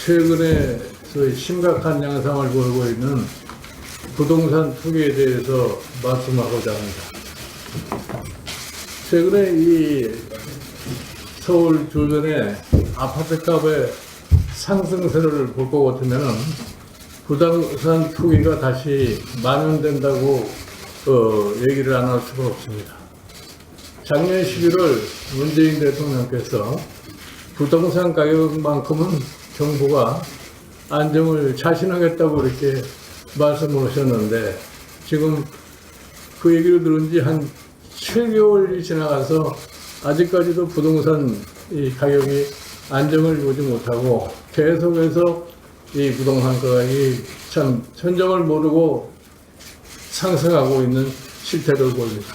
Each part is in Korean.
최근에 심각한 양상을 보이고 있는 부동산 투기에 대해서 말씀하고자 합니다. 최근에 이 서울 주변의 아파트 값의 상승세를 볼 것 같으면 부동산 투기가 다시 만연된다고 얘기를 안 할 수가 없습니다. 작년 11월 문재인 대통령께서 부동산 가격만큼은 정부가 안정을 자신하겠다고 이렇게 말씀을 하셨는데, 지금 그 얘기를 들은 지 한 7개월이 지나가서 아직까지도 부동산 이 가격이 안정을 이루지 못하고 계속해서 이 부동산 가격이 참 천정을 모르고 상승하고 있는 실태를 보입니다.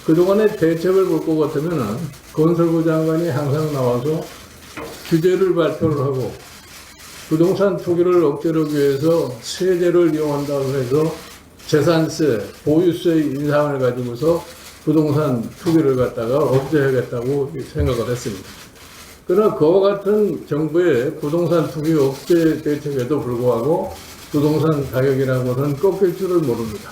그동안의 대책을 볼 것 같으면 건설부 장관이 항상 나와서 규제를 발표를 하고 부동산 투기를 억제하기 위해서 세제를 이용한다고 해서 재산세, 보유세 인상을 가지고서 부동산 투기를 갖다가 억제하겠다고 생각을 했습니다. 그러나 그와 같은 정부의 부동산 투기 억제 대책에도 불구하고 부동산 가격이라고는 꺾일 줄을 모릅니다.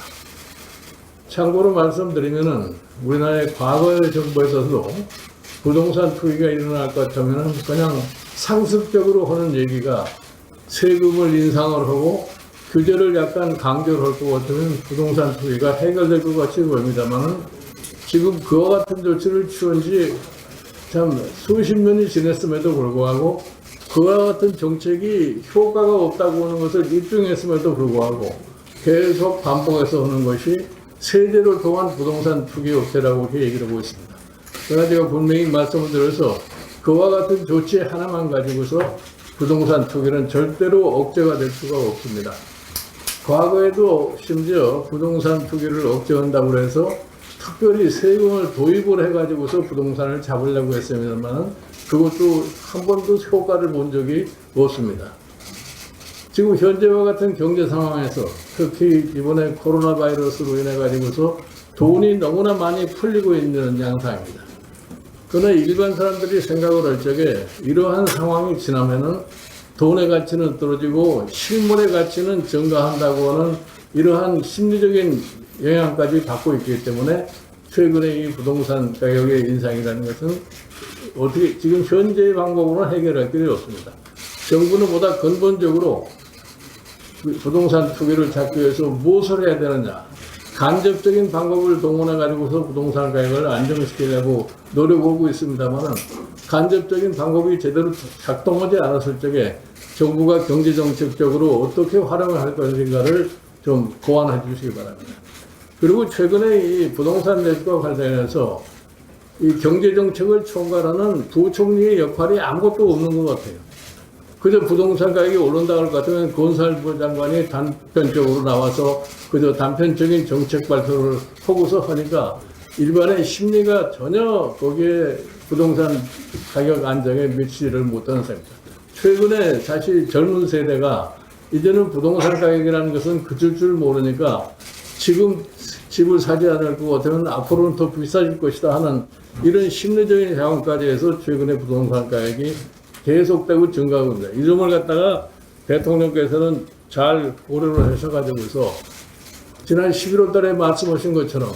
참고로 말씀드리면은 우리나라의 과거의 정부에서도 부동산 투기가 일어날 것 같으면 그냥 상습적으로 하는 얘기가 세금을 인상을 하고 규제를 약간 강조를 할 것 같으면 부동산 투기가 해결될 것 같이 보입니다만은 지금 그와 같은 조치를 취한 지 참 수십 년이 지났음에도 불구하고 그와 같은 정책이 효과가 없다고 하는 것을 입증했음에도 불구하고 계속 반복해서 하는 것이 세제를 통한 부동산 투기 억제라고 이렇게 얘기를 하고 있습니다. 그러나 제가 분명히 말씀을 드려서 그와 같은 조치 하나만 가지고서 부동산 투기는 절대로 억제가 될 수가 없습니다. 과거에도 심지어 부동산 투기를 억제한다고 해서 특별히 세금을 도입을 해가지고서 부동산을 잡으려고 했습니다만 그것도 한 번도 효과를 본 적이 없습니다. 지금 현재와 같은 경제 상황에서 특히 이번에 코로나 바이러스로 인해 가지고서 돈이 너무나 많이 풀리고 있는 양상입니다. 그러나 일반 사람들이 생각을 할 적에 이러한 상황이 지나면은 돈의 가치는 떨어지고 실물의 가치는 증가한다고 하는 이러한 심리적인 영향까지 받고 있기 때문에 최근에 이 부동산 가격의 인상이라는 것은 어떻게 지금 현재의 방법으로는 해결할 길이 없습니다. 정부는 보다 근본적으로 부동산 투기를 잡기 위해서 무엇을 해야 되느냐, 간접적인 방법을 동원해 가지고서 부동산 가격을 안정시키려고 노력하고 있습니다만은 간접적인 방법이 제대로 작동하지 않았을 적에 정부가 경제정책적으로 어떻게 활용을 할 것인가를 좀 고안해 주시기 바랍니다. 그리고 최근에 이 부동산 대책과 관련해서 이 경제정책을 총괄하는 부총리의 역할이 아무것도 없는 것 같아요. 그저 부동산 가격이 오른다 할 것 같으면 건설부 장관이 단편적으로 나와서 그저 단편적인 정책 발표를 하고서 하니까 일반의 심리가 전혀 거기에 부동산 가격 안정에 미치지를 못하는 셈입니다. 최근에 사실 젊은 세대가 이제는 부동산 가격이라는 것은 그칠 줄 모르니까 지금 집을 사지 않을 것 같으면 앞으로는 더 비싸질 것이다 하는 이런 심리적인 상황까지 해서 최근에 부동산 가격이 계속되고 증가하고 있습니다. 이 점을 갖다가 대통령께서는 잘 고려를 하셔가지고서 지난 11월 달에 말씀하신 것처럼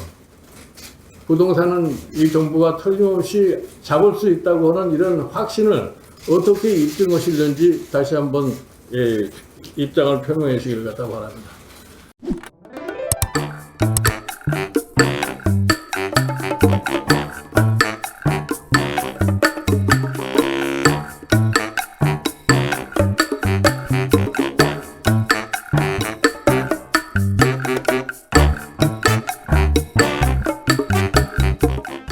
부동산은 이 정부가 틀림없이 잡을 수 있다고 하는 이런 확신을 어떻게 입증하시는지 다시 한번 입장을 표명해 주시기를 바랍니다.